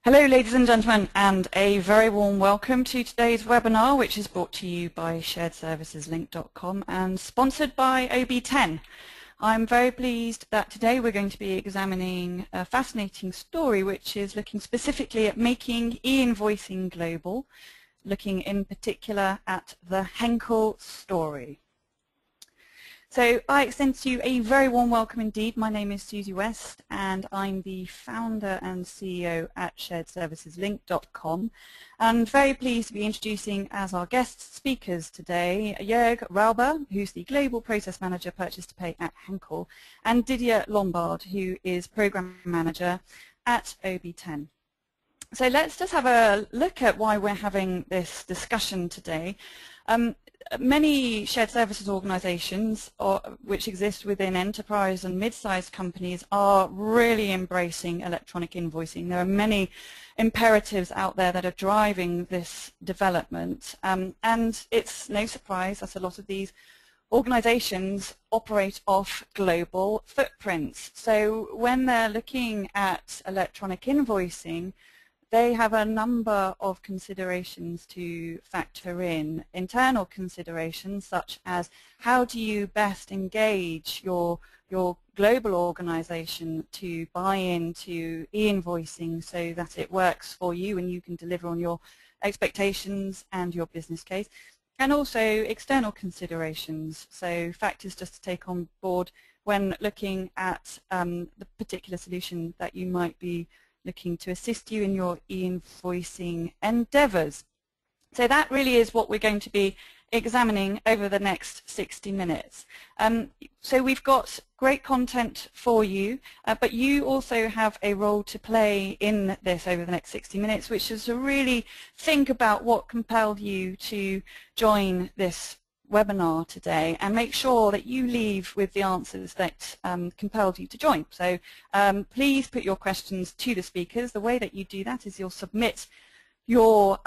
Hello ladies and gentlemen, and a very warm welcome to today's webinar, which is brought to you by sharedserviceslink.com and sponsored by OB10. I'm very pleased that today we're going to be examining a fascinating story which is looking specifically at making e-invoicing global, looking in particular at the Henkel story. So I extend to you a very warm welcome indeed. My name is Susie West and I'm the founder and CEO at sharedserviceslink.com, and very pleased to be introducing as our guest speakers today Joerg Raeuber, who's the Global Process Manager Purchase to Pay at Henkel, and Didier Lombard, who is Program Manager at OB10. So let's just have a look at why we're having this discussion today. Many shared services organizations which exist within enterprise and mid-sized companies are really embracing electronic invoicing. There are many imperatives out there that are driving this development, and it's no surprise that a lot of these organizations operate off global footprints. So when they're looking at electronic invoicing, they have a number of considerations to factor in. Internal considerations such as how do you best engage your global organization to buy into e-invoicing so that it works for you and you can deliver on your expectations and your business case. And also external considerations, so factors just to take on board when looking at the particular solution that you might be looking to assist you in your e-invoicing endeavors. So that really is what we're going to be examining over the next 60 minutes. So we've got great content for you, but you also have a role to play in this over the next 60 minutes, which is to really think about what compelled you to join this webinar today and make sure that you leave with the answers that compelled you to join. So please put your questions to the speakers. The way that you do that is you'll submit your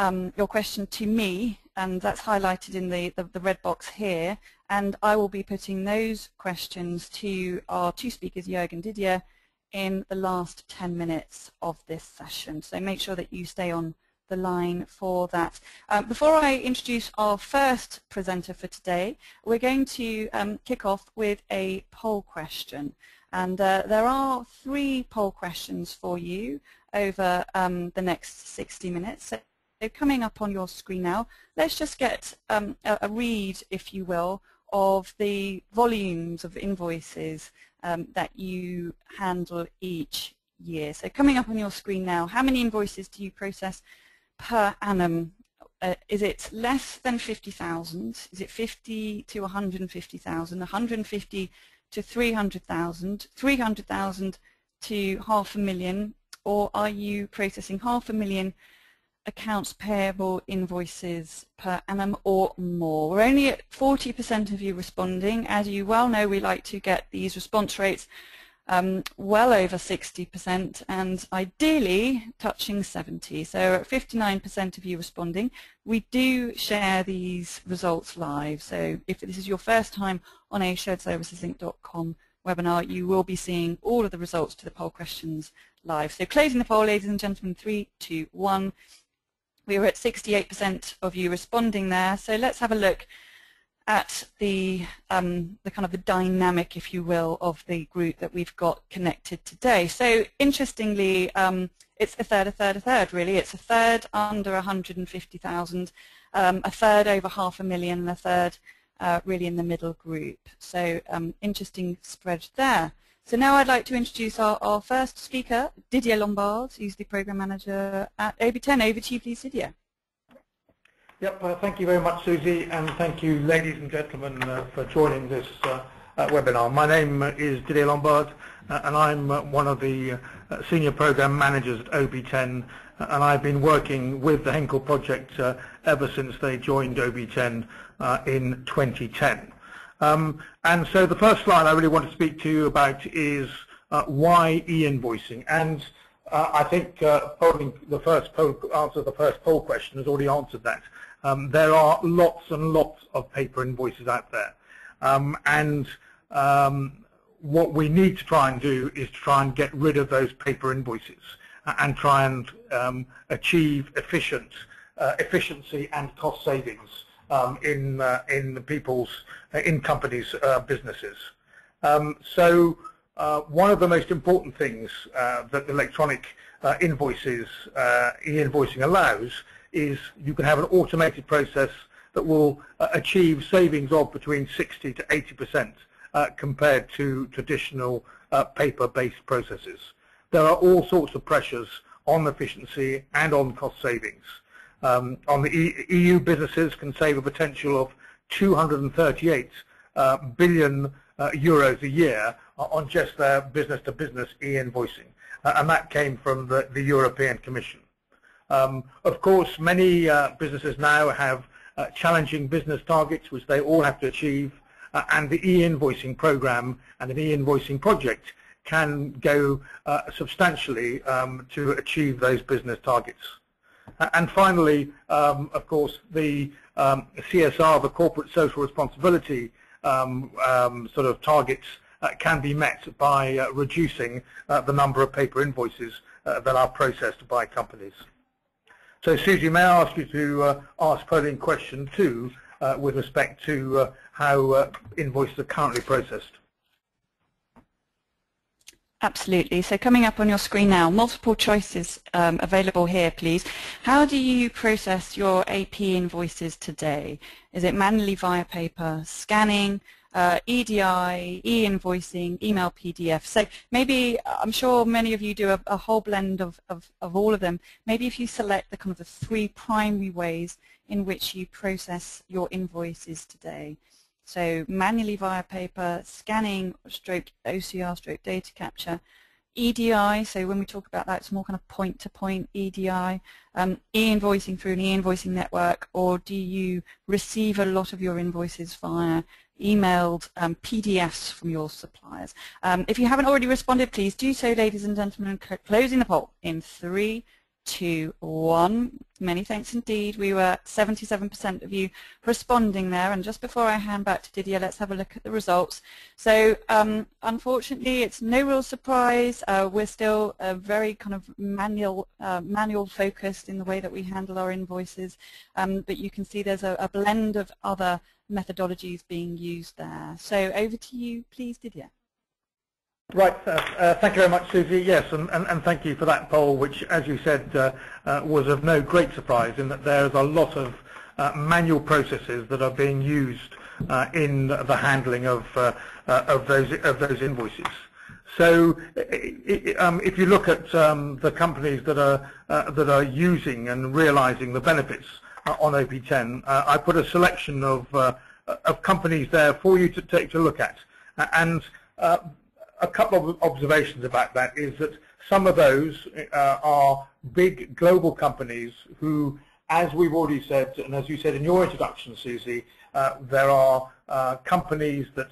question to me, and that's highlighted in the red box here, and I will be putting those questions to our two speakers, Joerg and Didier, in the last 10 minutes of this session. So make sure that you stay on the line for that. Before I introduce our first presenter for today, we're going to kick off with a poll question. And there are 3 poll questions for you over the next 60 minutes. So they're coming up on your screen now. Let's just get a read, if you will, of the volumes of invoices that you handle each year. So coming up on your screen now, how many invoices do you process per annum? Is it less than 50,000? Is it 50 to 150,000? 150 to 300,000? 300,000 to 500,000? Or are you processing 500,000 accounts payable invoices per annum or more? We're only at 40% of you responding. As you well know, we like to get these response rates well over 60% and ideally touching 70. So at 59% of you responding, we do share these results live. So if this is your first time on a sharedserviceslink.com webinar, you will be seeing all of the results to the poll questions live. So closing the poll, ladies and gentlemen, 3, 2, 1. We were at 68% of you responding there. So let's have a look at the kind of the dynamic, if you will, of the group that we've got connected today. So interestingly, it's a third, really. It's a third under 150,000, a third over 500,000, and a third really in the middle group. So interesting spread there. So now I'd like to introduce our first speaker, Didier Lombard, who's the Program Manager at OB10. Over to you, please, Didier. Yep, thank you very much, Susie, and thank you, ladies and gentlemen, for joining this webinar. My name is Didier Lombard, and I'm one of the senior program managers at OB10, and I've been working with the Henkel project ever since they joined OB10 in 2010. And so the first slide I really want to speak to you about is why e-invoicing. And I think answer the first poll question has already answered that. There are lots and lots of paper invoices out there, what we need to try and do is to try and get rid of those paper invoices. and try and achieve efficiency and cost savings in companies' businesses. So one of the most important things that electronic invoices, e-invoicing allows is you can have an automated process that will achieve savings of between 60 to 80% compared to traditional paper-based processes. There are all sorts of pressures on efficiency and on cost savings. On the EU, businesses can save a potential of 238 billion euros a year on just their business-to-business e-invoicing, and that came from the European Commission. Of course, many businesses now have challenging business targets which they all have to achieve, and the e-invoicing program and an e-invoicing project can go substantially to achieve those business targets. And finally, of course, the CSR, the corporate social responsibility sort of targets can be met by reducing the number of paper invoices that are processed by companies. So, Susie, may I ask you to ask polling question 2 with respect to how invoices are currently processed? Absolutely. So coming up on your screen now, multiple choices available here, please. How do you process your AP invoices today? Is it manually via paper, scanning, EDI, e-invoicing, email, PDF? So maybe, I'm sure many of you do a whole blend of all of them. Maybe if you select the kind of the 3 primary ways in which you process your invoices today. So manually via paper, scanning, stroke OCR, stroke data capture, EDI, so when we talk about that, it's more kind of point-to-point EDI, e-invoicing through an e-invoicing network, or do you receive a lot of your invoices via emailed PDFs from your suppliers? If you haven't already responded, please do so, ladies and gentlemen. Closing the poll in 3, 2, 1. Many thanks indeed. We were 77% of you responding there. And just before I hand back to Didier, let's have a look at the results. So unfortunately, it's no real surprise. We're still very kind of manual focused in the way that we handle our invoices. But you can see there's a blend of other methodologies being used there. So over to you, please, Didier. Right, thank you very much, Susie. Yes, and thank you for that poll, which, as you said, was of no great surprise in that there's a lot of manual processes that are being used in the handling of those invoices. So, if you look at the companies that are using and realising the benefits on OP10, I put a selection of companies there for you to take a look at, and a couple of observations about that is that some of those are big global companies who, as we've already said, and as you said in your introduction, Susie, there are companies that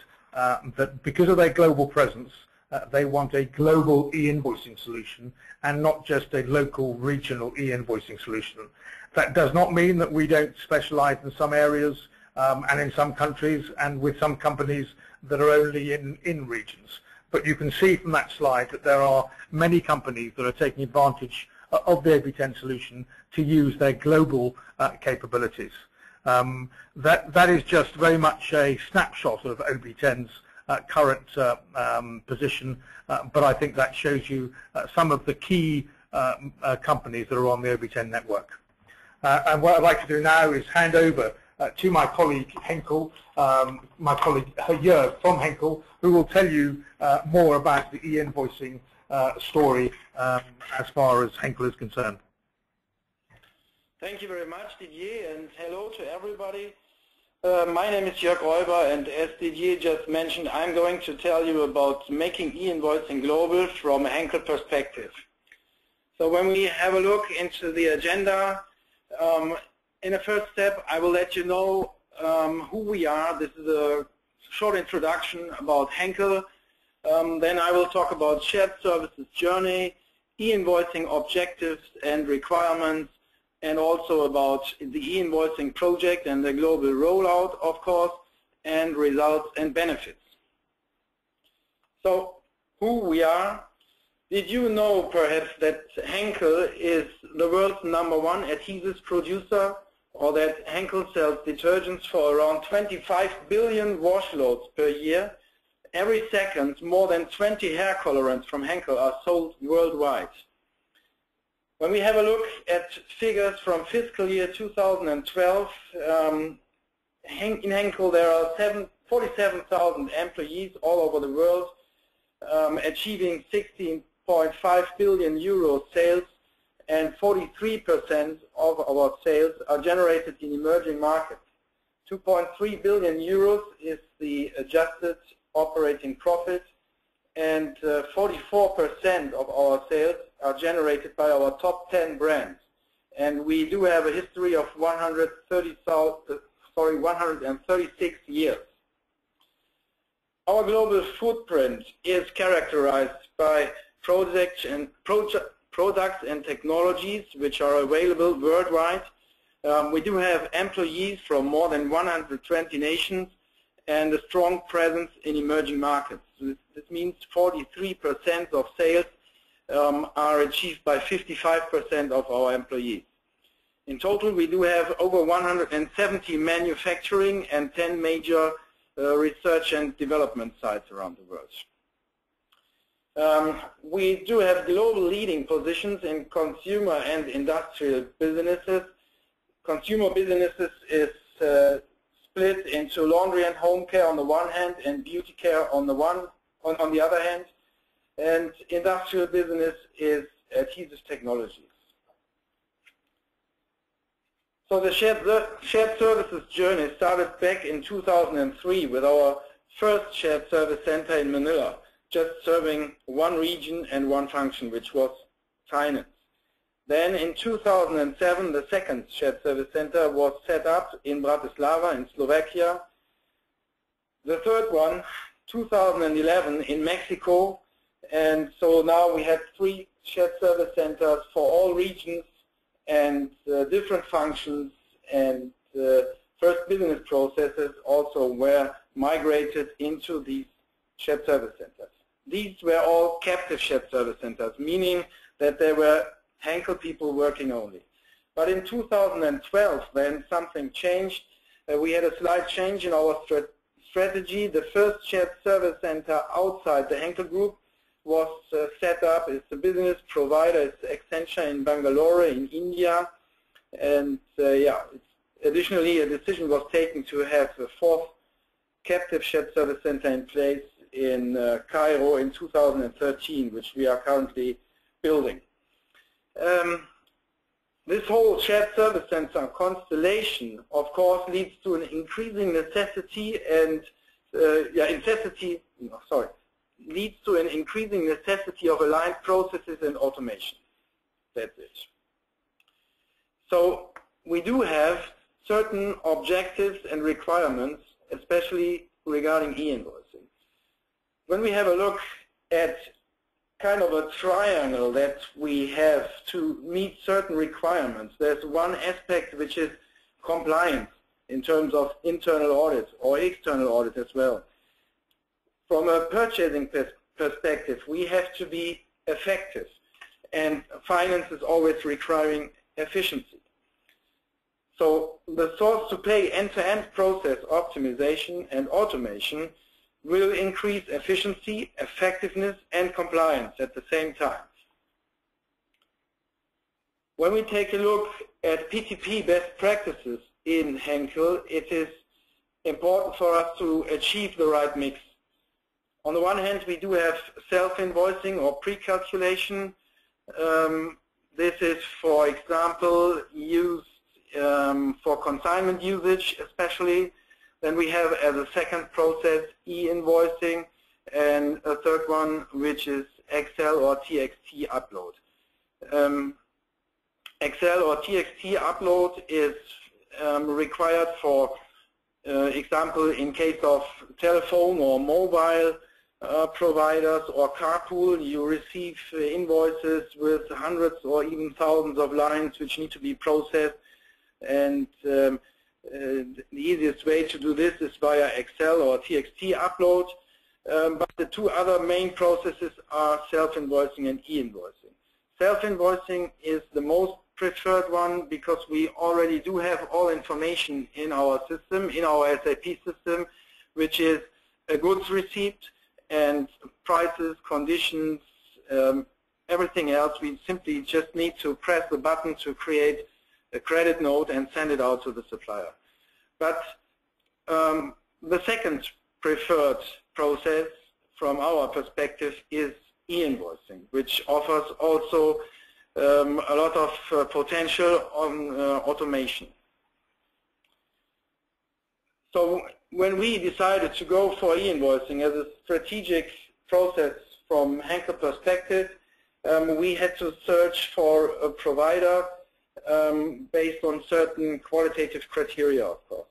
because of their global presence, they want a global e-invoicing solution and not just a local regional e-invoicing solution. That does not mean that we don't specialize in some areas and in some countries and with some companies that are only in regions. But you can see from that slide that there are many companies that are taking advantage of the OP10 solution to use their global capabilities. That is just very much a snapshot of OP10's current position, but I think that shows you some of the key companies that are on the OP10 network. And what I'd like to do now is hand over to my colleague Henkel, my colleague Joerg from Henkel, who will tell you more about the e-invoicing story as far as Henkel is concerned. Thank you very much, Didier, and hello to everybody. My name is Joerg Raeuber, and as Didier just mentioned, I'm going to tell you about making e-invoicing global from a Henkel perspective. So when we have a look into the agenda, in the first step, I will let you know who we are. This is a short introduction about Henkel. Then I will talk about shared services journey, e-invoicing objectives and requirements, and also about the e-invoicing project and the global rollout, of course, and results and benefits. So who we are. Did you know perhaps that Henkel is the world's #1 adhesives producer, or that Henkel sells detergents for around 25 billion wash loads per year? Every second, more than 20 hair colorants from Henkel are sold worldwide. When we have a look at figures from fiscal year 2012, in Henkel there are 47,000 employees all over the world, achieving 16.5 billion euro sales, and 43% of our sales are generated in emerging markets. 2.3 billion euros is the adjusted operating profit, and 44% of our sales are generated by our top 10 brands. And we do have a history of 136 years. Our global footprint is characterized by products and technologies which are available worldwide. We do have employees from more than 120 nations and a strong presence in emerging markets. This means 43% of sales are achieved by 55% of our employees. In total, we do have over 170 manufacturing and 10 major research and development sites around the world. We do have global leading positions in consumer and industrial businesses. Consumer businesses is split into laundry and home care on the one hand and beauty care on the other hand, and industrial business is adhesive technologies. So the shared services journey started back in 2003 with our first shared service center in Manila, just serving one region and one function, which was finance. Then in 2007, the second shared service center was set up in Bratislava in Slovakia. The third one, 2011, in Mexico. And so now we have 3 shared service centers for all regions and different functions, and first business processes also were migrated into these shared service centers. These were all captive shared service centers, meaning that they were Henkel people working only. But in 2012, then something changed. We had a slight change in our strategy. The first shared service center outside the Henkel Group was set up. It's a business provider. It's Accenture in Bangalore in India. And additionally, a decision was taken to have a 4th captive shared service center in place in Cairo in 2013, which we are currently building. This whole shared service center constellation, of course, leads to an increasing necessity and leads to an increasing necessity of aligned processes and automation. That's it. So we do have certain objectives and requirements, especially regarding e-invoicing. When we have a look at kind of a triangle that we have to meet certain requirements, there's one aspect which is compliance in terms of internal audit or external audit as well. From a purchasing perspective, we have to be effective, and finance is always requiring efficiency. So the source-to-pay end-to-end process optimization and automation will increase efficiency, effectiveness, and compliance at the same time. When we take a look at PTP best practices in Henkel, it is important for us to achieve the right mix. On the one hand, we do have self-invoicing or pre-calculation. This is, for example, used for consignment usage especially. Then we have as a second process e-invoicing, and a third one which is Excel or TXT upload. Excel or TXT upload is required for example in case of telephone or mobile providers or carpool. You receive invoices with hundreds or even thousands of lines which need to be processed, and the easiest way to do this is via Excel or TXT upload. but the two other main processes are self-invoicing and e-invoicing. Self-invoicing is the most preferred one because we already do have all information in our system, in our SAP system, which is a goods receipt and prices, conditions, everything else. We simply just need to press the button to create a credit note and send it out to the supplier. But the second preferred process from our perspective is e-invoicing, which offers also a lot of potential on automation. So when we decided to go for e-invoicing as a strategic process from Henkel perspective, we had to search for a provider based on certain qualitative criteria, of course.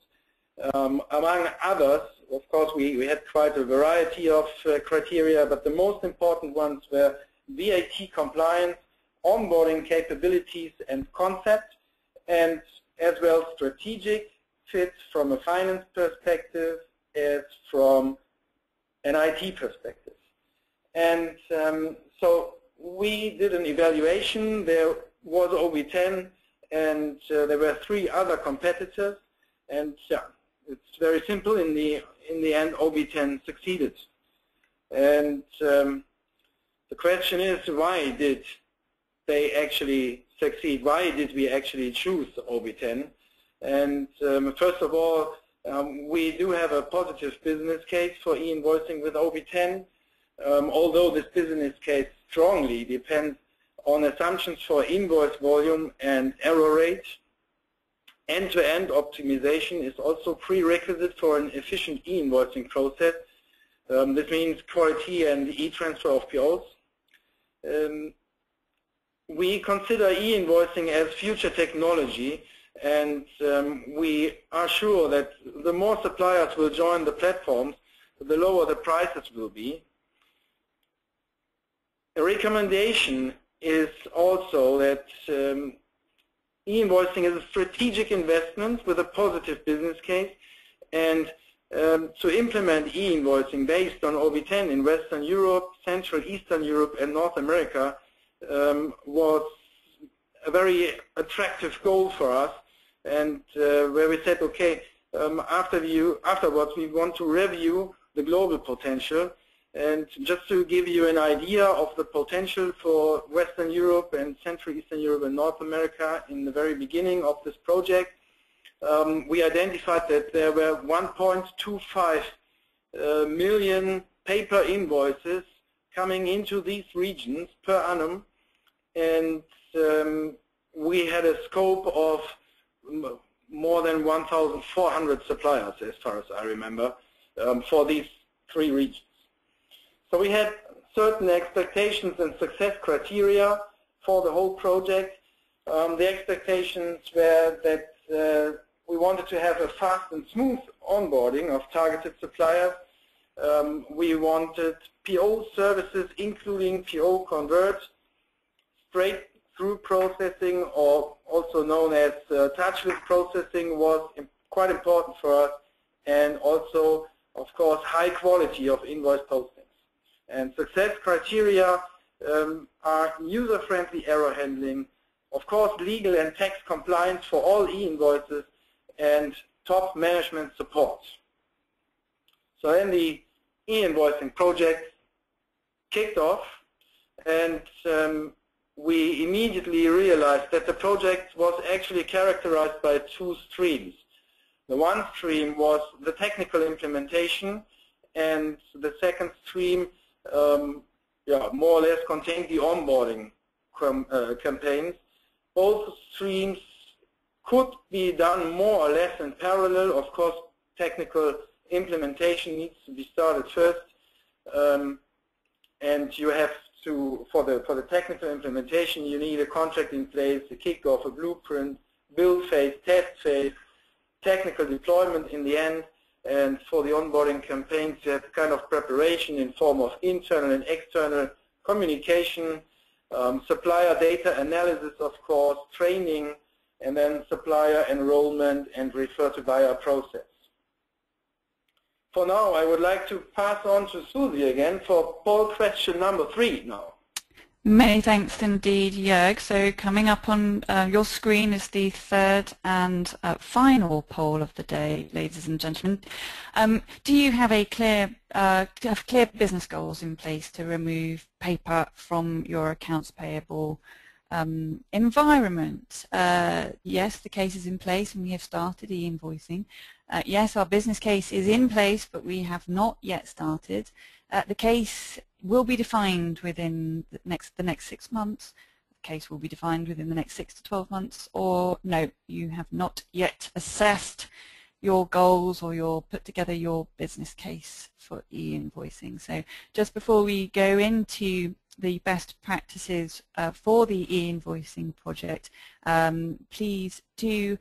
Among others, of course, we had quite a variety of criteria, but the most important ones were VAT compliance, onboarding capabilities and concept, and as well strategic fit from a finance perspective as from an IT perspective. And so we did an evaluation. There was OB10 and there were 3 other competitors, and yeah, it's very simple. In the end, OB10 succeeded. And the question is, why did they actually succeed? Why did we actually choose OB10? And first of all, we do have a positive business case for e-invoicing with OB10, although this business case strongly depends on assumptions for invoice volume and error rate. End-to-end optimization is also prerequisite for an efficient e-invoicing process. This means quality and e-transfer of POs. We consider e-invoicing as future technology, and we are sure that the more suppliers will join the platforms, the lower the prices will be. A recommendation is also that e-invoicing is a strategic investment with a positive business case, and to implement e-invoicing based on OB10 in Western Europe, Central Eastern Europe and North America was a very attractive goal for us, and where we said, okay, afterwards we want to review the global potential. And just to give you an idea of the potential for Western Europe and Central Eastern Europe and North America in the very beginning of this project, we identified that there were 1.25 million paper invoices coming into these regions per annum, and we had a scope of more than 1,400 suppliers, as far as I remember, for these 3 regions. So we had certain expectations and success criteria for the whole project. The expectations were that we wanted to have a fast and smooth onboarding of targeted suppliers. We wanted PO services, including PO convert, straight-through processing, or also known as touchless processing, was quite important for us, and also, of course, high quality of invoice postings. And success criteria are user-friendly error handling, of course, legal and tax compliance for all e-invoices, and top management support. So then the e-invoicing project kicked off, and we immediately realized that the project was actually characterized by 2 streams. The one stream was the technical implementation, and the second stream more or less contained the onboarding campaigns. Both streams could be done more or less in parallel. Of course, technical implementation needs to be started first, and you have to, for the technical implementation, you need a contract in place, a kickoff, a blueprint, build phase, test phase, technical deployment in the end. And for the onboarding campaigns, you have kind of preparation in form of internal and external communication, supplier data analysis, of course, training, and then supplier enrollment and refer to buyer process. for now, I would like to pass on to Susie again for poll question number 3 now. Many thanks indeed, Joerg. So coming up on your screen is the third and final poll of the day, ladies and gentlemen. Do you have a clear business goals in place to remove paper from your accounts payable environment? Yes, the case is in place and we have started e-invoicing. Yes, our business case is in place, but we have not yet started. The case will be defined within the next 6 months. The case will be defined within the next 6 to 12 months, or no, you have not yet assessed your goals or put together your business case for e-invoicing. So just before we go into the best practices for the e-invoicing project, please do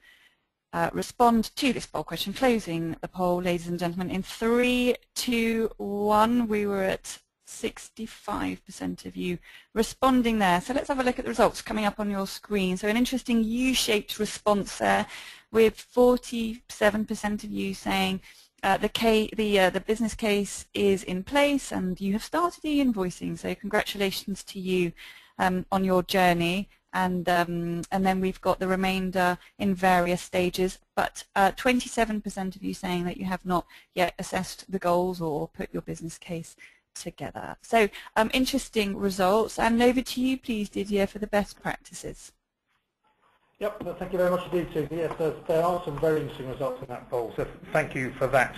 respond to this poll question, closing the poll, ladies and gentlemen, in 3, 2, 1. We were at 65% of you responding there. So let's have a look at the results coming up on your screen. So an interesting U-shaped response there, with 47% of you saying the business case is in place and you have started e-invoicing. So congratulations to you on your journey. And then we've got the remainder in various stages, but 27% of you saying that you have not yet assessed the goals or put your business case together. So interesting results, and over to you please, Didier, for the best practices. Yep, thank you very much indeed, Susie. Yes, there are some very interesting results in that poll, so thank you for that.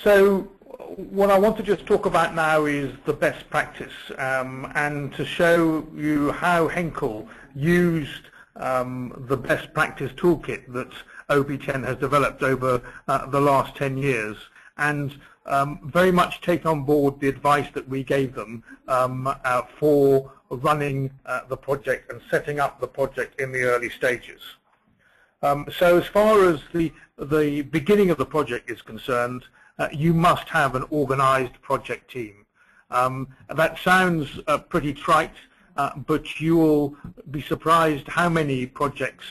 So what I want to just talk about now is the best practice, and to show you how Henkel used the best practice toolkit that OB10 has developed over the last 10 years, and very much take on board the advice that we gave them for running the project and setting up the project in the early stages. So as far as the beginning of the project is concerned, you must have an organized project team. That sounds pretty trite, but you will be surprised how many projects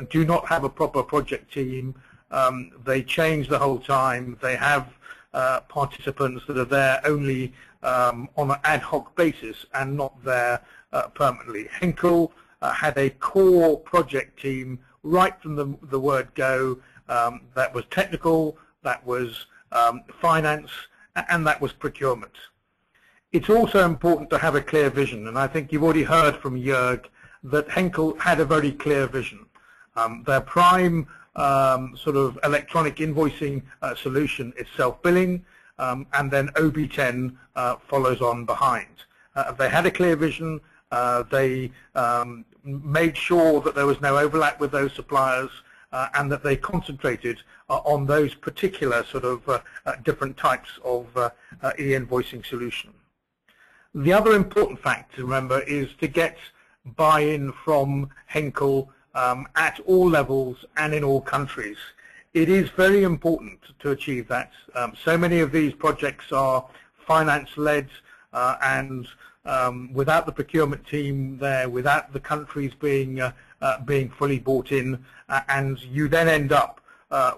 do not have a proper project team. They change the whole time. They have participants that are there only on an ad hoc basis and not there permanently. Henkel had a core project team right from the word go, that was technical, that was finance, and that was procurement. It's also important to have a clear vision, and I think you've already heard from Joerg that Henkel had a very clear vision. Their prime sort of electronic invoicing solution is self-billing, and then OB10 follows on behind. They had a clear vision. They made sure that there was no overlap with those suppliers, and that they concentrated on those particular sort of different types of e-invoicing solution. The other important fact to remember is to get buy-in from Henkel at all levels and in all countries. It is very important to achieve that. So many of these projects are finance-led, and without the procurement team there, without the countries being fully bought in, and you then end up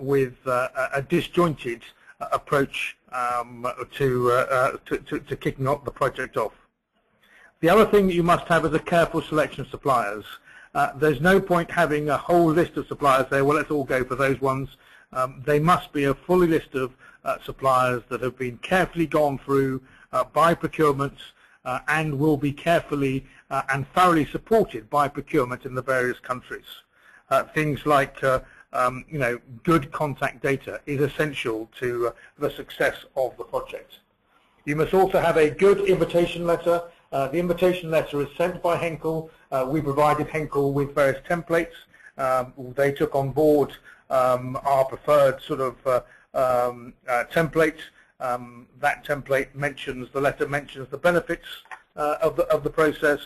with a disjointed approach to kicking off the project off. The other thing that you must have is a careful selection of suppliers. There's no point having a whole list of suppliers there. Well, let's all go for those ones. They must be a full list of suppliers that have been carefully gone through by procurement, and will be carefully and thoroughly supported by procurement in the various countries. Things like good contact data is essential to the success of the project. You must also have a good invitation letter. The invitation letter is sent by Henkel. We provided Henkel with various templates. They took on board our preferred sort of template. That template mentions, the letter mentions the benefits of the process,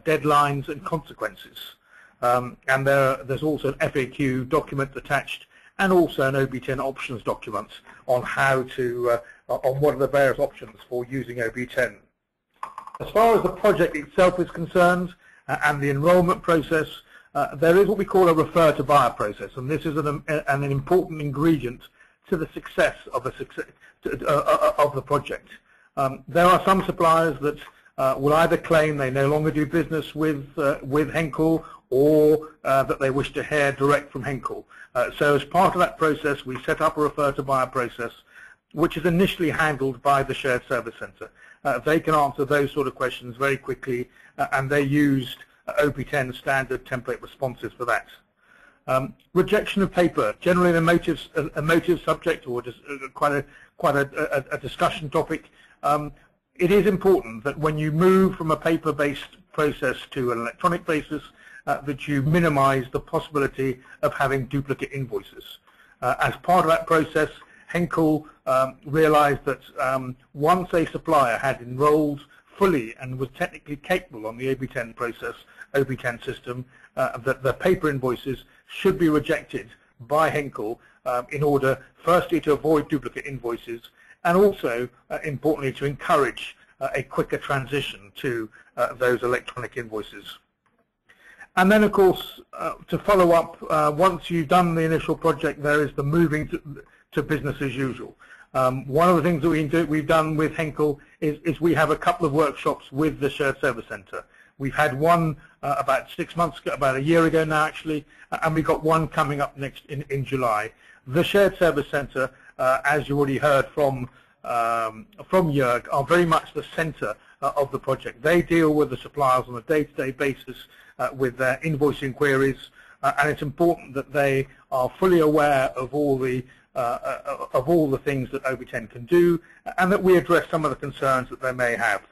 deadlines and consequences. And there's also an FAQ document attached, and also an OB10 options document on how to, on what are the various options for using OB10. As far as the project itself is concerned, and the enrollment process, there is what we call a refer to buyer process, and this is an important ingredient to the success of the project. There are some suppliers that will either claim they no longer do business with Henkel, or that they wish to hear direct from Henkel. So as part of that process, we set up a refer to buyer process, which is initially handled by the Shared Service Centre. They can answer those sort of questions very quickly, and they used OP10 standard template responses for that. Rejection of paper, generally an emotive subject, or just quite a discussion topic. It is important that when you move from a paper-based process to an electronic basis, that you minimize the possibility of having duplicate invoices. As part of that process, Henkel realized that once a supplier had enrolled fully and was technically capable on the OP10 process, OP10 system, that the paper invoices should be rejected by Henkel in order, firstly, to avoid duplicate invoices, and also, importantly, to encourage a quicker transition to those electronic invoices. And then, of course, to follow up, once you've done the initial project, there is the moving to business as usual. One of the things that we've done with Henkel is we have a couple of workshops with the Shared Service Centre. We've had one about 6 months ago, about a year ago now actually, and we've got one coming up next in July. The Shared Service Centre, as you already heard from Joerg, are very much the centre of the project. They deal with the suppliers on a day-to-day basis with their invoicing queries, and it's important that they are fully aware of all the things that OP10 can do, and that we address some of the concerns that they may have.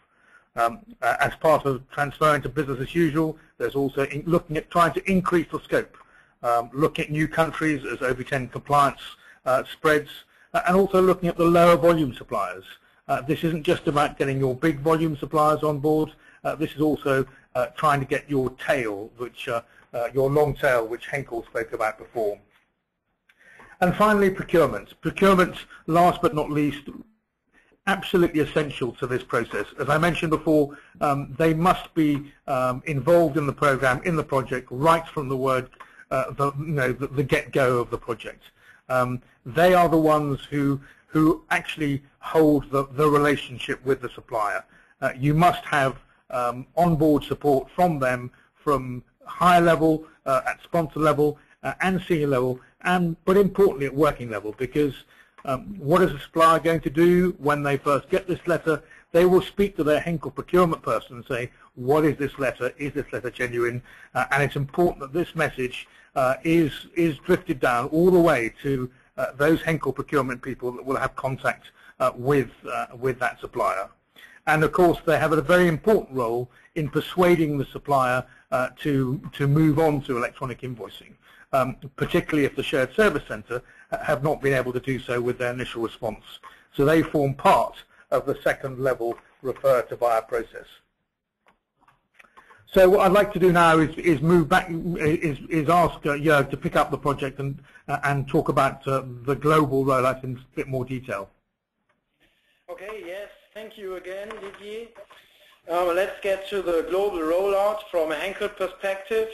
As part of transferring to business as usual, there's also looking at trying to increase the scope, looking at new countries as OP10 compliance spreads, and also looking at the lower volume suppliers. This isn't just about getting your big volume suppliers on board. This is also trying to get your tail, which your long tail, which Henkel spoke about before. And finally, procurement. Procurement, last but not least, absolutely essential to this process. As I mentioned before, they must be involved in the program, in the project, right from the word, the get-go of the project. They are the ones who actually hold the relationship with the supplier. You must have onboard support from them from higher level, at sponsor level, and senior level, but importantly at working level, because what is the supplier going to do when they first get this letter? They will speak to their Henkel procurement person and say, what is this letter? Is this letter genuine? And it's important that this message is drifted down all the way to those Henkel procurement people that will have contact with that supplier. And of course, they have a very important role in persuading the supplier to move on to electronic invoicing, particularly if the Shared Service Centre have not been able to do so with their initial response. So they form part of the second level refer to buyer process. So what I'd like to do now is move back, is ask Joerg to pick up the project and talk about the global rollout in a bit more detail. Okay, yes, thank you again, Didier. Let's get to the global rollout from a Henkel perspective.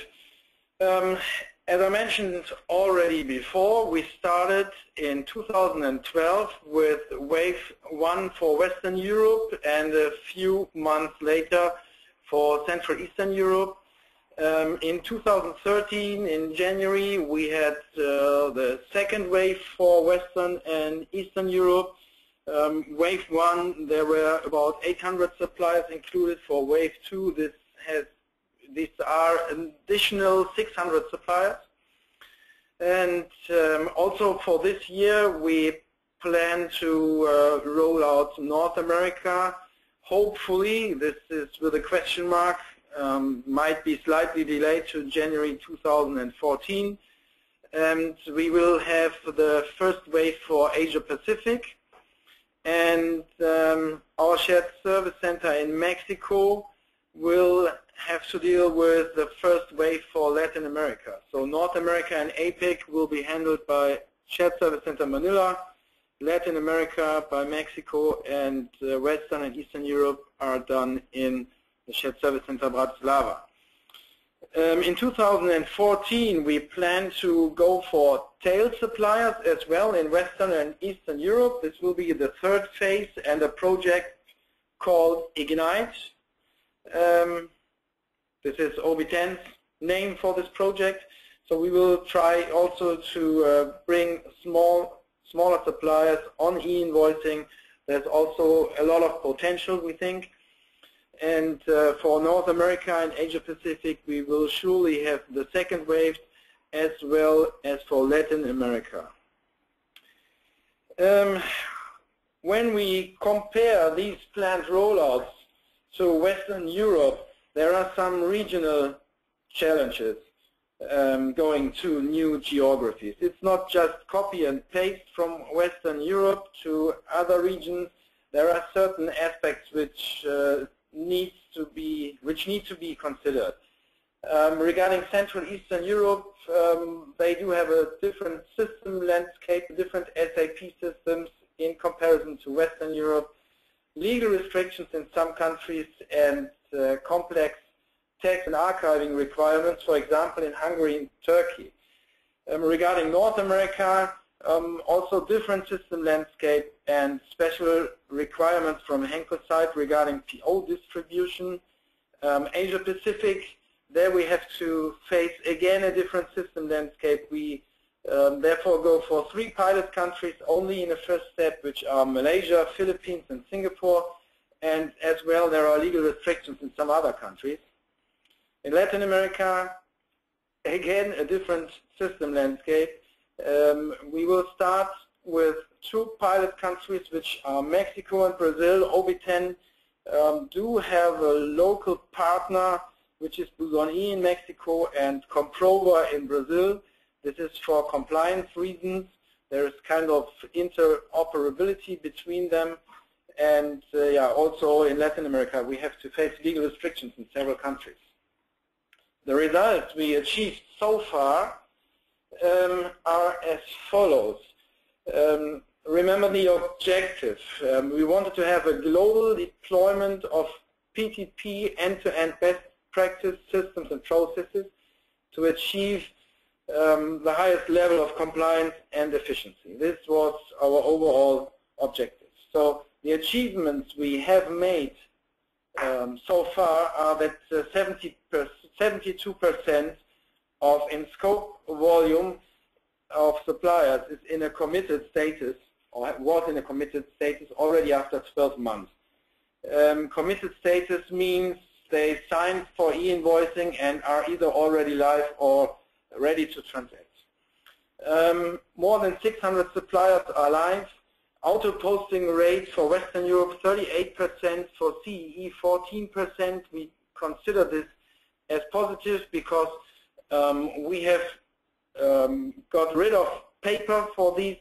As I mentioned already before, we started in 2012 with Wave 1 for Western Europe, and a few months later for Central Eastern Europe. In 2013, in January, we had the second wave for Western and Eastern Europe. Wave 1, there were about 800 suppliers included. For Wave 2, these are additional 600 suppliers. And also for this year, we plan to roll out North America. Hopefully, this is with a question mark, might be slightly delayed to January 2014. And we will have the first wave for Asia Pacific. And our Shared Service Center in Mexico will have to deal with the first wave for Latin America. So North America and APEC will be handled by Shared Service Center Manila, Latin America by Mexico, and Western and Eastern Europe are done in the Shared Service Center Bratislava. In 2014, we plan to go for tail suppliers as well in Western and Eastern Europe. This will be the third phase and a project called Ignite. This is OB10's name for this project. So we will try also to bring smaller suppliers on e-invoicing. There's also a lot of potential, we think. And for North America and Asia Pacific, we will surely have the second wave, as well as for Latin America. When we compare these planned rollouts to Western Europe, there are some regional challenges going to new geographies. It's not just copy and paste from Western Europe to other regions. There are certain aspects which need to be considered. Regarding Central Eastern Europe, they do have a different system landscape, different SAP systems in comparison to Western Europe, legal restrictions in some countries, and complex tax and archiving requirements, for example, in Hungary and Turkey. Regarding North America, also different system landscape and special requirements from Henkel side regarding PO distribution. Asia Pacific, there we have to face again a different system landscape. We therefore go for 3 pilot countries only in the first step, which are Malaysia, Philippines, and Singapore. And as well, there are legal restrictions in some other countries. In Latin America, again, a different system landscape. We will start with 2 pilot countries, which are Mexico and Brazil. OB10 do have a local partner, which is Buzoni in Mexico and Comprover in Brazil. This is for compliance reasons. There is kind of interoperability between them. And yeah, also in Latin America, we have to face legal restrictions in several countries. The results we achieved so far are as follows. Remember the objective. We wanted to have a global deployment of PTP end-to-end best practice systems and processes to achieve the highest level of compliance and efficiency. This was our overall objective. So the achievements we have made so far are that 72% of in-scope volume of suppliers is in a committed status, or was in a committed status already after 12 months. Committed status means they signed for e-invoicing and are either already live or ready to transact. More than 600 suppliers are live. Auto-posting rate for Western Europe 38%, for CEE 14%. We consider this as positive because we have got rid of paper for these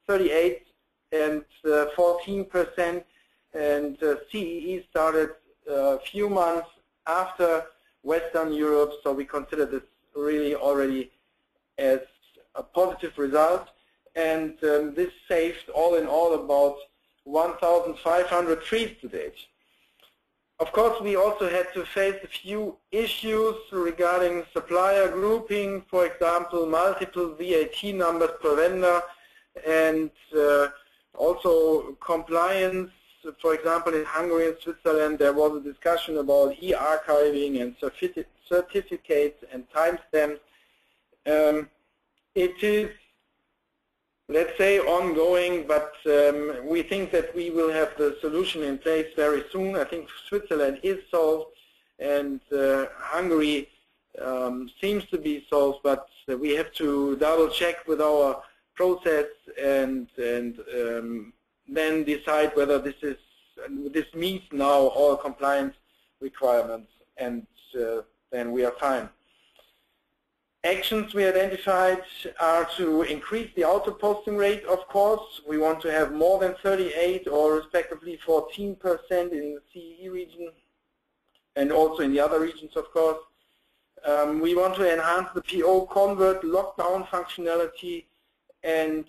38 and 14%, and CEE started a few months after Western Europe, so we consider this really already as a positive result. And this saved all in all about 1,500 trees to date. Of course, we also had to face a few issues regarding supplier grouping, for example, multiple VAT numbers per vendor, and also compliance. For example, in Hungary and Switzerland, there was a discussion about e-archiving and certificates and timestamps. It is, let's say, ongoing, but we think that we will have the solution in place very soon. I think Switzerland is solved, and Hungary seems to be solved, but we have to double check with our process and then decide whether this meets now all compliance requirements, and then we are fine. Actions we identified are to increase the auto-posting rate, of course. We want to have more than 38 or respectively 14% in the CEE region and also in the other regions, of course. We want to enhance the PO convert lockdown functionality, and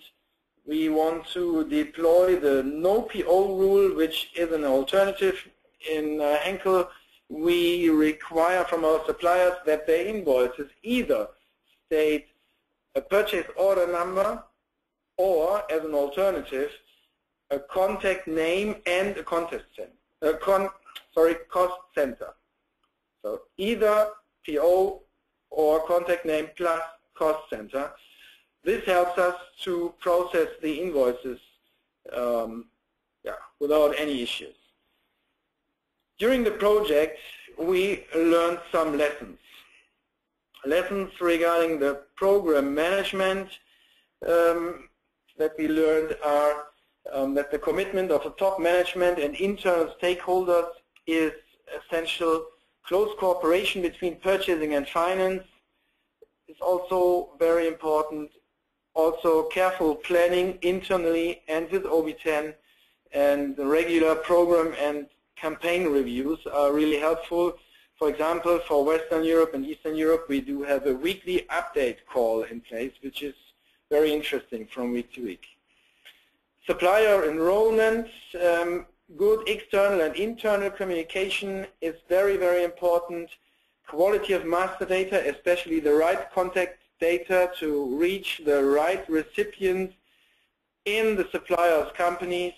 we want to deploy the no PO rule, which is an alternative in Henkel. we require from our suppliers that their invoices either state a purchase order number or, as an alternative, a contact name and a cost center. So either PO or contact name plus cost center. This helps us to process the invoices without any issues. During the project, we learned some lessons. Lessons regarding the program management that we learned are that the commitment of the top management and internal stakeholders is essential. Close cooperation between purchasing and finance is also very important. Also careful planning internally and with OB10, and the regular program and campaign reviews are really helpful. For example, for Western Europe and Eastern Europe, we do have a weekly update call in place, which is very interesting from week to week. Supplier enrollment, good external and internal communication is very, very important. Quality of master data, especially the right contact data to reach the right recipients in the supplier's companies.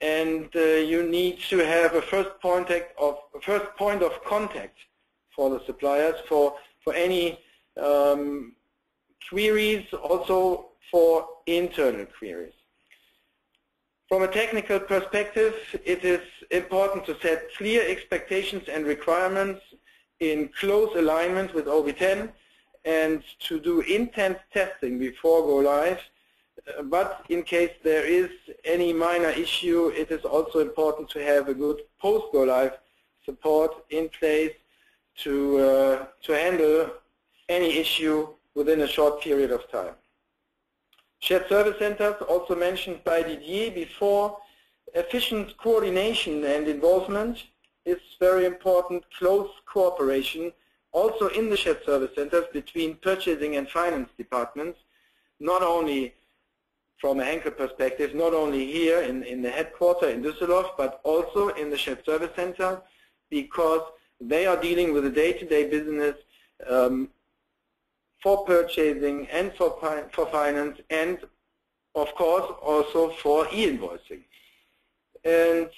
And you need to have a first point of contact for the suppliers for any queries, also for internal queries. From a technical perspective, it is important to set clear expectations and requirements in close alignment with OB10 and to do intense testing before go live. But in case there is any minor issue, it is also important to have a good post-go live support in place to handle any issue within a short period of time. Shared service centers, also mentioned by Didier before. Efficient coordination and involvement is very important. Close cooperation also in the shared service centers between purchasing and finance departments, not only from a Henkel perspective, not only here in the headquarters in Düsseldorf, but also in the shared service center, because they are dealing with the day-to-day business for purchasing and for finance, and of course also for e-invoicing. And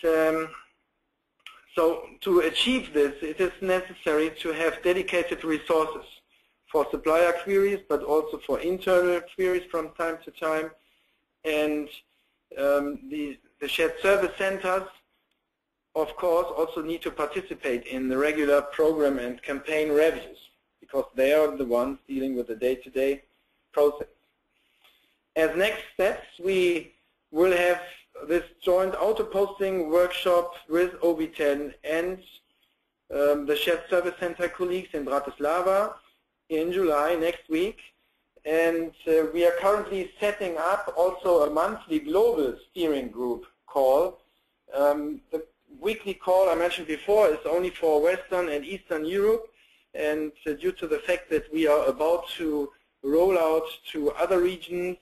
so to achieve this, it is necessary to have dedicated resources for supplier queries, but also for internal queries from time to time. And the shared service centers, of course, also need to participate in the regular program and campaign reviews, because they are the ones dealing with the day-to-day process. As next steps, we will have this joint auto-posting workshop with OB10 and the shared service center colleagues in Bratislava in July next week. And we are currently setting up also a monthly global steering group call. The weekly call I mentioned before is only for Western and Eastern Europe, and due to the fact that we are about to roll out to other regions,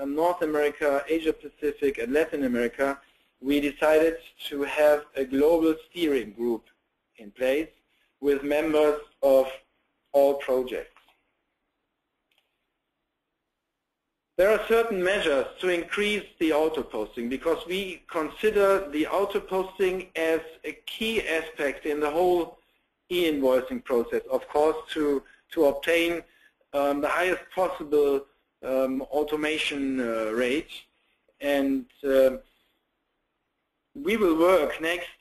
North America, Asia Pacific and Latin America, we decided to have a global steering group in place with members of all projects. There are certain measures to increase the auto-posting, because we consider the auto-posting as a key aspect in the whole e-invoicing process, of course, to obtain the highest possible automation rate. And we will work next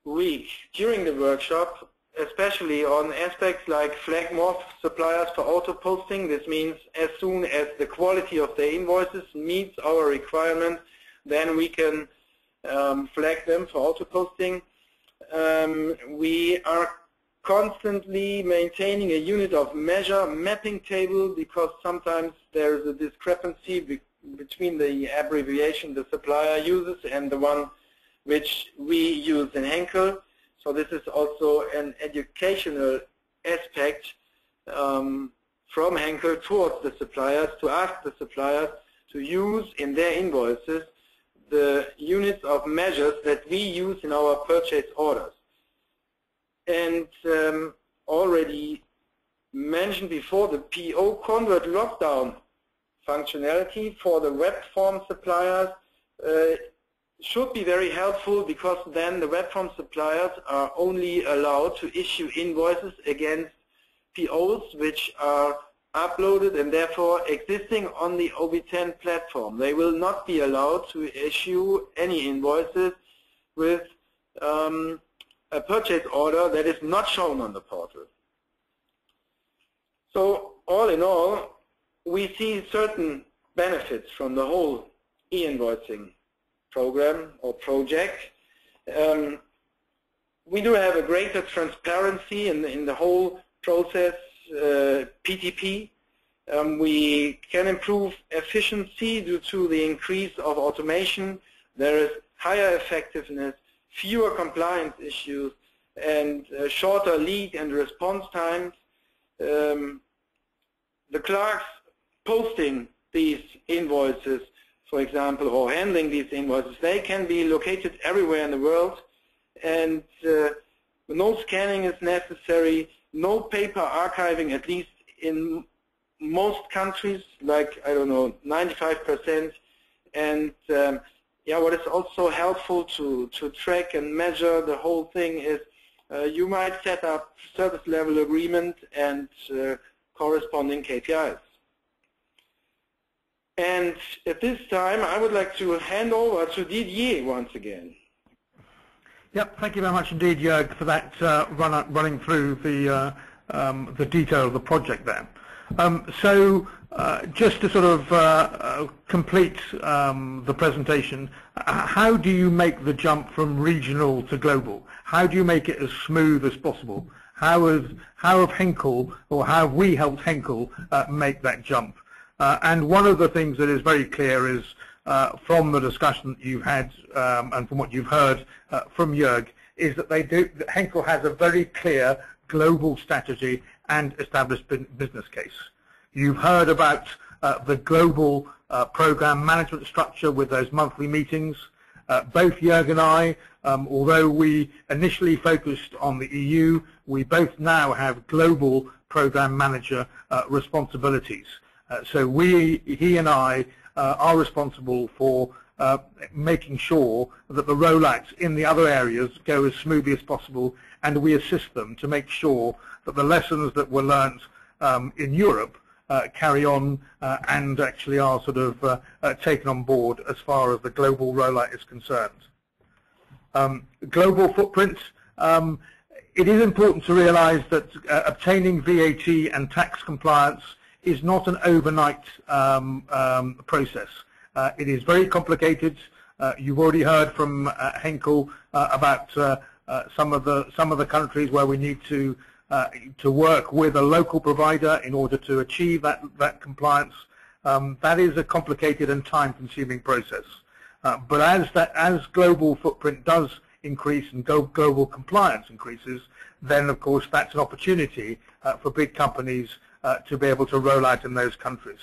week during the workshop especially on aspects like flag more suppliers for auto-posting. This means as soon as the quality of the invoices meets our requirement, then we can flag them for auto-posting. We are constantly maintaining a unit of measure mapping table, because sometimes there is a discrepancy between the abbreviation the supplier uses and the one which we use in Henkel. So this is also an educational aspect from Henkel towards the suppliers, to ask the suppliers to use in their invoices the units of measures that we use in our purchase orders. and already mentioned before, the PO convert lockdown functionality for the web form suppliers should be very helpful, because then the web form suppliers are only allowed to issue invoices against POs which are uploaded and therefore existing on the OB10 platform. They will not be allowed to issue any invoices with a purchase order that is not shown on the portal. So all in all, we see certain benefits from the whole e-invoicing program or project. We do have a greater transparency in the whole process, PTP. We can improve efficiency due to the increase of automation. There is higher effectiveness, fewer compliance issues, and shorter lead and response times. The clerks posting these invoices, for example, or handling these invoices, they can be located everywhere in the world, and no scanning is necessary, no paper archiving, at least in most countries, like, I don't know, 95%. And yeah, what is also helpful to track and measure the whole thing is you might set up service level agreement and corresponding KPIs. And at this time, I would like to hand over to Didier once again. Yep, thank you very much indeed, Joerg, for that running through the detail of the project there. So just to sort of complete the presentation, how do you make the jump from regional to global? How do you make it as smooth as possible? How have Henkel, or how have we helped Henkel make that jump? And one of the things that is very clear is from the discussion that you've had and from what you've heard from Joerg, is that that Henkel has a very clear global strategy and established business case. You've heard about the global program management structure with those monthly meetings. Both Joerg and I, although we initially focused on the EU, we both now have global program manager responsibilities. So he and I are responsible for making sure that the rollouts in the other areas go as smoothly as possible, and we assist them to make sure that the lessons that were learnt in Europe carry on and actually are sort of taken on board as far as the global rollout is concerned. Global footprint. It is important to realize that obtaining VAT and tax compliance is not an overnight process. It is very complicated. You've already heard from Henkel about some of the countries where we need to work with a local provider in order to achieve that compliance. That is a complicated and time-consuming process. But as global footprint does increase and global compliance increases, then of course that's an opportunity for big companies to be able to roll out in those countries.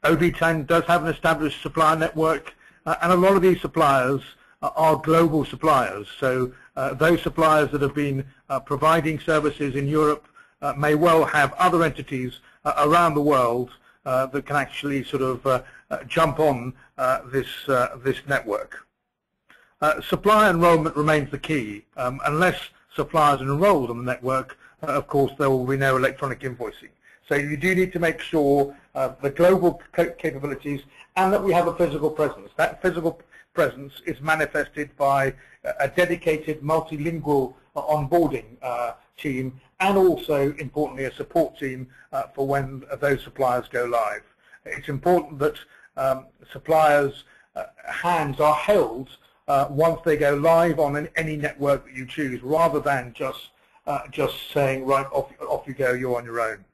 OB10 does have an established supplier network, and a lot of these suppliers are global suppliers. So those suppliers that have been providing services in Europe may well have other entities around the world that can actually sort of jump on this network. Supplier enrollment remains the key. Unless suppliers are enrolled on the network, of course there will be no electronic invoicing. So you do need to make sure the global capabilities, and that we have a physical presence. That physical presence is manifested by a dedicated multilingual onboarding team, and also importantly a support team for when those suppliers go live. It's important that suppliers' hands are held once they go live on any network that you choose, rather than just saying, right, off you go, you're on your own.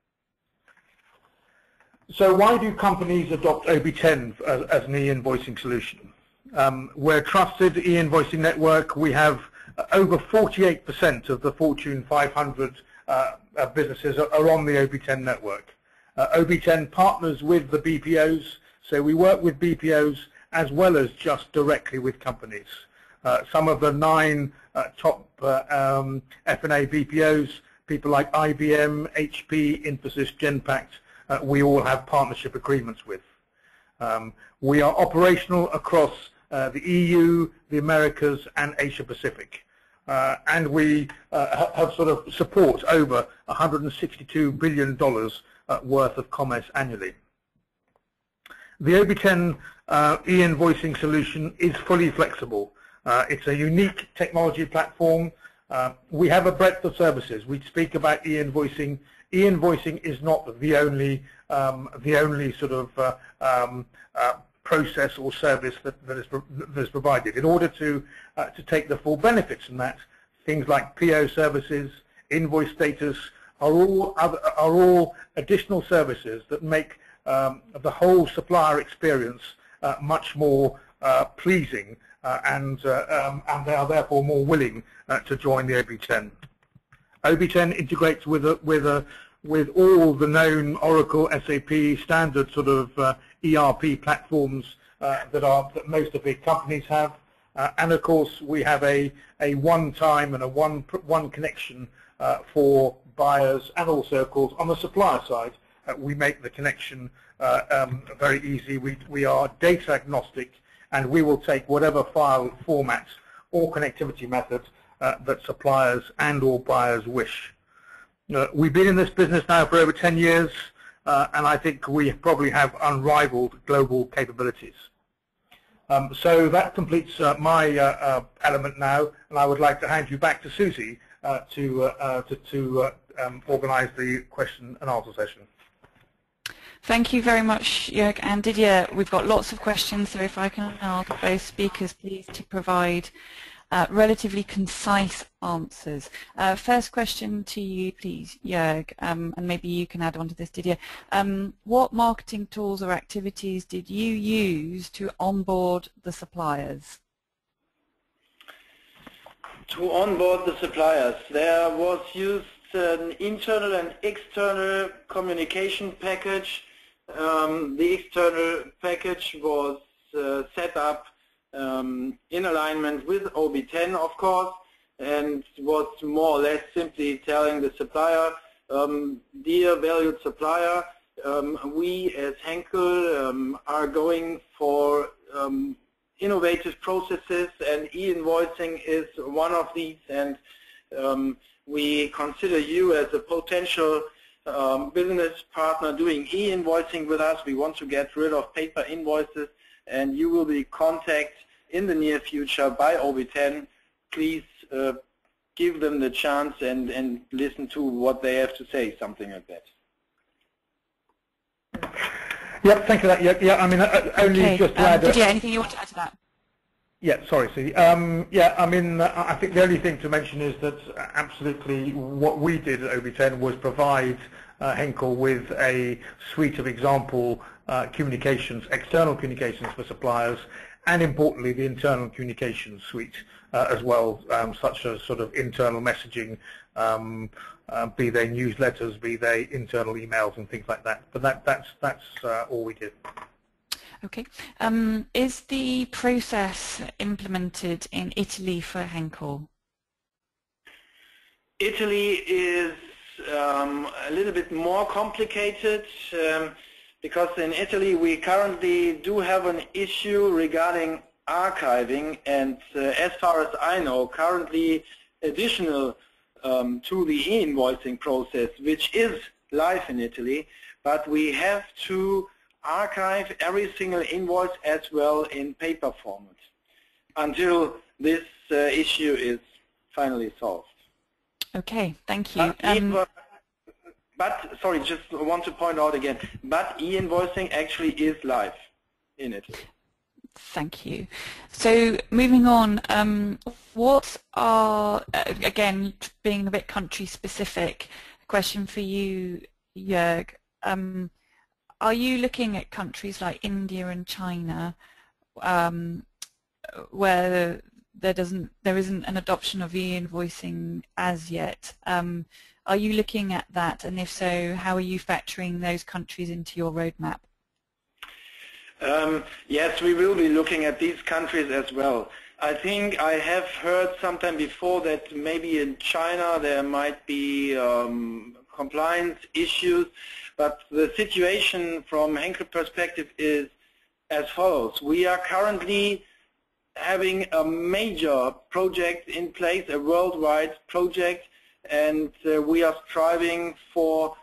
So why do companies adopt OB10 as an e-invoicing solution? We're a trusted e-invoicing network. We have over 48% of the Fortune 500 businesses are on the OB10 network. OB10 partners with the BPOs, so we work with BPOs as well as just directly with companies. Some of the 9 top F&A BPOs, people like IBM, HP, Infosys, Genpact, we all have partnership agreements with. We are operational across the EU, the Americas, and Asia Pacific. And we have sort of support over $162 billion worth of commerce annually. The OB10 e-invoicing solution is fully flexible. It's a unique technology platform. We have a breadth of services. We speak about e-invoicing. E-invoicing is not the only sort of process or service that is provided. In order to take the full benefits from that, things like PO services, invoice status are all additional services that make the whole supplier experience much more pleasing, and they are therefore more willing to join the OB10. OB10 integrates with all the known Oracle, SAP standard sort of ERP platforms that most of the companies have, and of course we have a one-time and a one connection for buyers, and also of course on the supplier side we make the connection very easy. We are data agnostic, and we will take whatever file format or connectivity method that suppliers and or buyers wish. We've been in this business now for over 10 years, and I think we probably have unrivaled global capabilities. So that completes my element now, and I would like to hand you back to Susie to organise the question and answer session. Thank you very much, Joerg and Didier. We've got lots of questions, so if I can ask both speakers please to provide relatively concise answers. First question to you, please, Joerg, and maybe you can add on to this, Didier. What marketing tools or activities did you use to onboard the suppliers? To onboard the suppliers, there was used an internal and external communication package. The external package was set up in alignment with OB10, of course, and was more or less simply telling the supplier, dear valued supplier, we as Henkel are going for innovative processes, and e-invoicing is one of these, and we consider you as a potential business partner doing e-invoicing with us. We want to get rid of paper invoices, and you will be contacted in the near future by OB10. Please give them the chance and listen to what they have to say, something like that. Yep, thank you for that. Yeah, I mean, only just to add. Didier, anything you want to add to that? Yeah, sorry, Susie. Yeah, I mean, I think the only thing to mention is that absolutely what we did at OB10 was provide Henkel with a suite of example communications, external communications for suppliers, and importantly the internal communications suite as well, such as sort of internal messaging, be they newsletters, be they internal emails and things like that. But that's all we did. Okay. Is the process implemented in Italy for Henkel? Italy is a little bit more complicated because in Italy we currently do have an issue regarding archiving, and as far as I know, currently additional to the e-invoicing process, which is live in Italy, but we have to archive every single invoice as well in paper format until this issue is finally solved. Okay, thank you. But sorry, just want to point out again, but e-invoicing actually is live in Italy. Thank you. So moving on, what are, again, being a bit country specific, question for you, Joerg. Are you looking at countries like India and China where there isn't an adoption of e-invoicing as yet? Are you looking at that, and if so, how are you factoring those countries into your roadmap? Yes, we will be looking at these countries as well. I think I have heard sometime before that maybe in China there might be compliance issues, but the situation from Henkel perspective is as follows. We are currently having a major project in place, a worldwide project, and we are striving for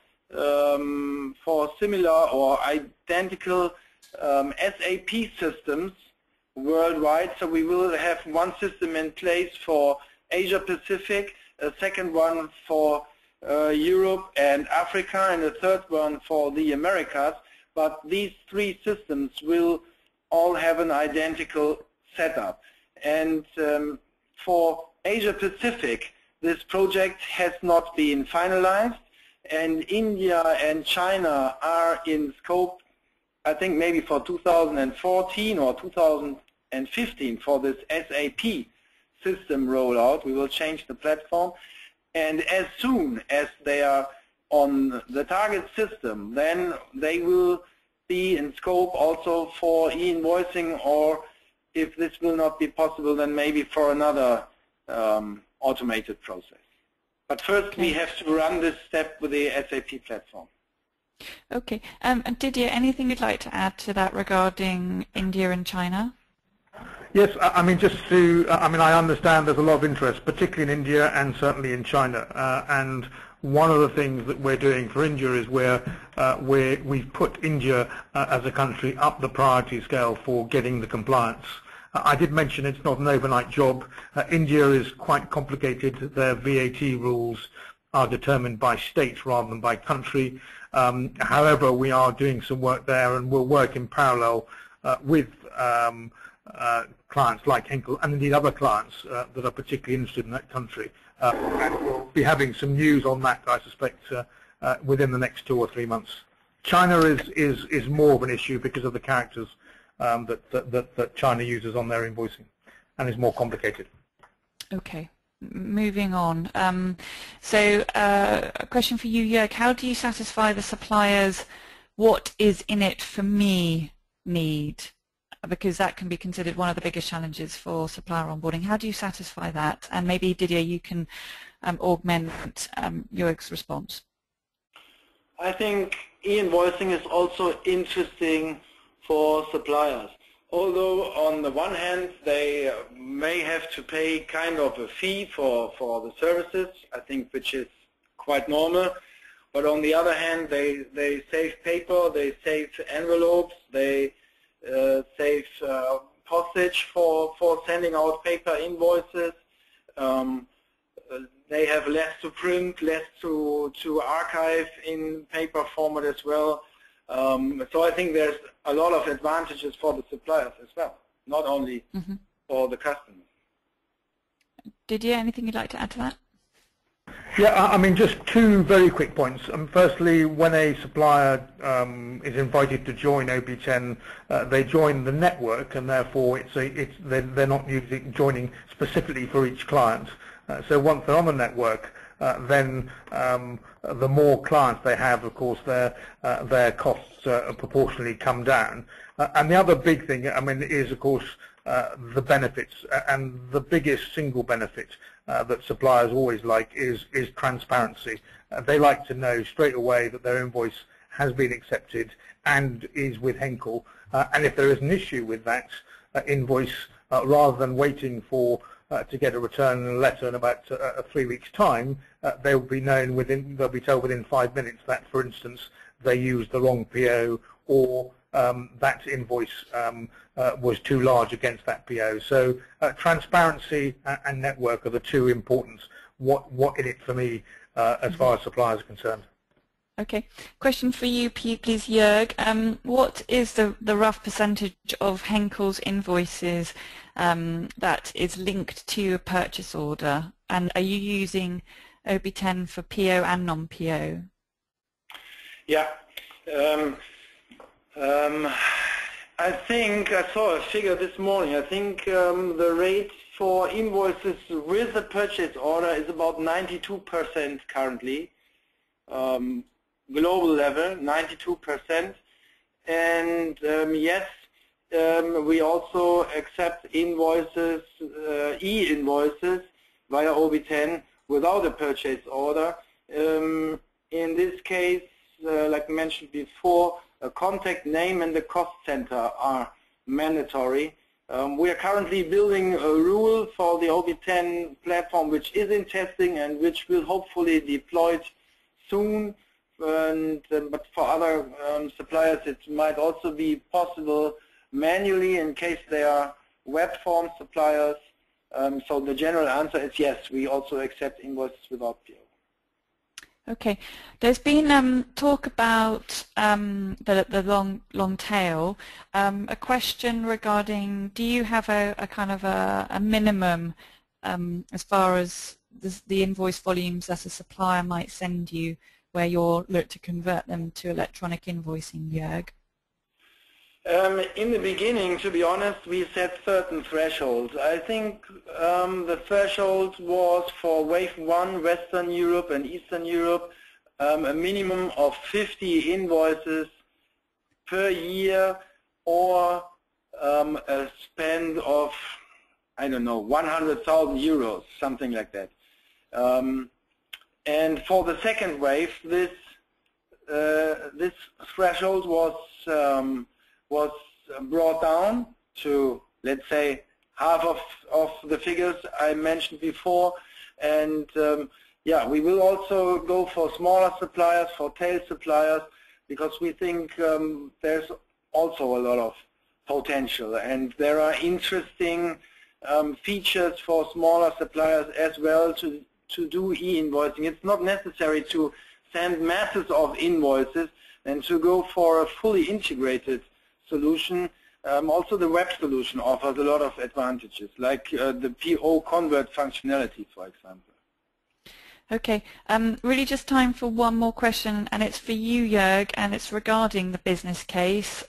similar or identical SAP systems worldwide. So we will have one system in place for Asia Pacific, a second one for Europe and Africa, and a third one for the Americas. But these three systems will all have an identical setup. And for Asia Pacific, this project has not been finalized, and India and China are in scope, I think maybe for 2014 or 2015 for this SAP system rollout. We will change the platform, and as soon as they are on the target system, then they will be in scope also for e-invoicing, or if this will not be possible, then maybe for another automated process. But first we have to run this step with the SAP platform. Okay. And Didier, anything you'd like to add to that regarding India and China? Yes, I mean, just to, I understand there's a lot of interest, particularly in India and certainly in China. And one of the things that we're doing for India is we've put India as a country up the priority scale for getting the compliance. I did mention it's not an overnight job. India is quite complicated. Their VAT rules are determined by state rather than by country. However, we are doing some work there, and we'll work in parallel with clients like Henkel and indeed other clients that are particularly interested in that country. And we'll be having some news on that, I suspect, within the next 2 or 3 months. China is more of an issue because of the characters that China uses on their invoicing, and is more complicated. Okay. Moving on. So a question for you, Joerg. How do you satisfy the suppliers what is in it for me need? Because that can be considered one of the biggest challenges for supplier onboarding. How do you satisfy that? And maybe, Didier, you can augment Joerg's response. I think e-invoicing is also interesting for suppliers. Although on the one hand they may have to pay kind of a fee for the services, I think, which is quite normal. But on the other hand, they save paper, they save envelopes, they save postage for sending out paper invoices. They have less to print, less to archive in paper format as well. So I think there's a lot of advantages for the suppliers as well, not only for the customers. Didier, anything you'd like to add to that? Yeah, I mean, just 2 very quick points. Firstly, when a supplier is invited to join OB10, they join the network, and therefore they're not joining specifically for each client. So once they're on the network, then the more clients they have, of course, their costs proportionally come down. And the other big thing, I mean, is of course the benefits, and the biggest single benefit that suppliers always like is transparency. They like to know straight away that their invoice has been accepted and is with Henkel, and if there is an issue with that invoice, rather than waiting for to get a return and a letter in about 3 weeks' time, they'll be told within 5 minutes that, for instance, they used the wrong PO, or that invoice was too large against that PO. So transparency and network are the 2 important what in it for me as far as suppliers are concerned. Okay. Question for you, please, Joerg. What is the rough percentage of Henkel's invoices that is linked to a purchase order? And are you using OB10 for PO and non-PO? Yeah. I think I saw a figure this morning. I think the rate for invoices with a purchase order is about 92% currently. Global level, 92%. And yes, we also accept invoices, e-invoices via OB10 without a purchase order. In this case, like mentioned before, a contact name and the cost center are mandatory. We are currently building a rule for the OB10 platform which is in testing and which will hopefully deployed soon. But for other suppliers it might also be possible manually in case they are web form suppliers. So the general answer is yes, we also accept invoices without PO. Okay, there's been talk about the long tail. A question regarding, do you have a kind of a minimum as far as the invoice volumes that a supplier might send you, where you'll look to convert them to electronic invoicing, Joerg? In the beginning, to be honest, we set certain thresholds. I think the threshold was for Wave 1, Western Europe and Eastern Europe, a minimum of 50 invoices per year, or a spend of, I don't know, 100,000 euros, something like that. And for the second wave, this threshold was brought down to, let's say, half of the figures I mentioned before. And yeah, we will also go for smaller suppliers, for tail suppliers, because we think there's also a lot of potential, and there are interesting features for smaller suppliers as well to do e-invoicing. It's not necessary to send masses of invoices and to go for a fully integrated solution. Also the web solution offers a lot of advantages, like the PO convert functionality, for example. Okay, really just time for one more question, and it's for you, Joerg, and it's regarding the business case.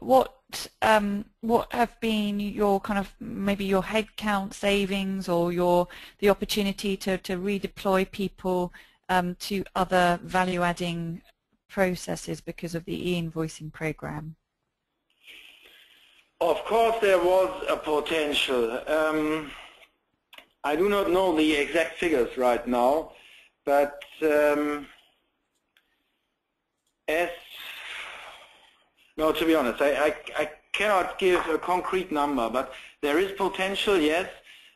What have been your kind of, maybe your headcount savings, or the opportunity to redeploy people to other value-adding processes because of the e-invoicing program? Of course there was a potential. I do not know the exact figures right now, but to be honest, I cannot give a concrete number, but there is potential, yes,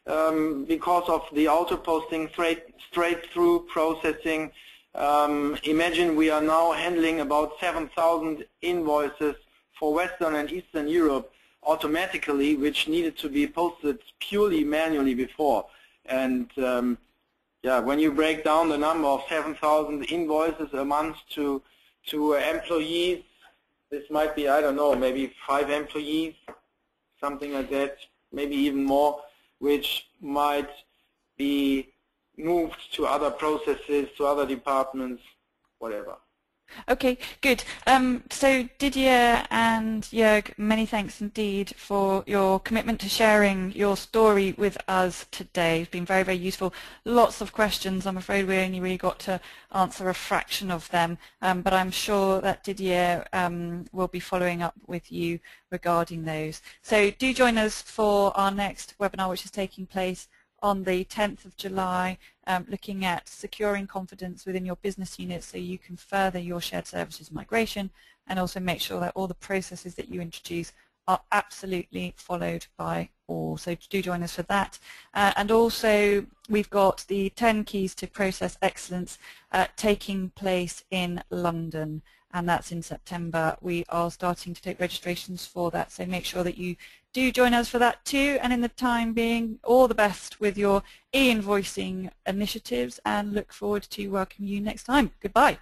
because of the auto-posting, straight-through processing. Imagine we are now handling about 7,000 invoices for Western and Eastern Europe automatically, which needed to be posted purely manually before. And yeah, when you break down the number of 7,000 invoices a month to employees, this might be, I don't know, maybe 5 employees, something like that, maybe even more, which might be moved to other processes, to other departments, whatever. Okay, good. So Didier and Joerg, many thanks indeed for your commitment to sharing your story with us today. It's been very, very useful. Lots of questions. I'm afraid we only really got to answer a fraction of them, but I'm sure that Didier will be following up with you regarding those. So do join us for our next webinar, which is taking place on the 10th of July, looking at securing confidence within your business unit so you can further your shared services migration, and also make sure that all the processes that you introduce are absolutely followed by all. So do join us for that. And also we've got the 10 keys to process excellence taking place in London, and that's in September. We are starting to take registrations for that, so make sure that you do join us for that too. And in the time being, all the best with your e-invoicing initiatives, and look forward to welcoming you next time. Goodbye.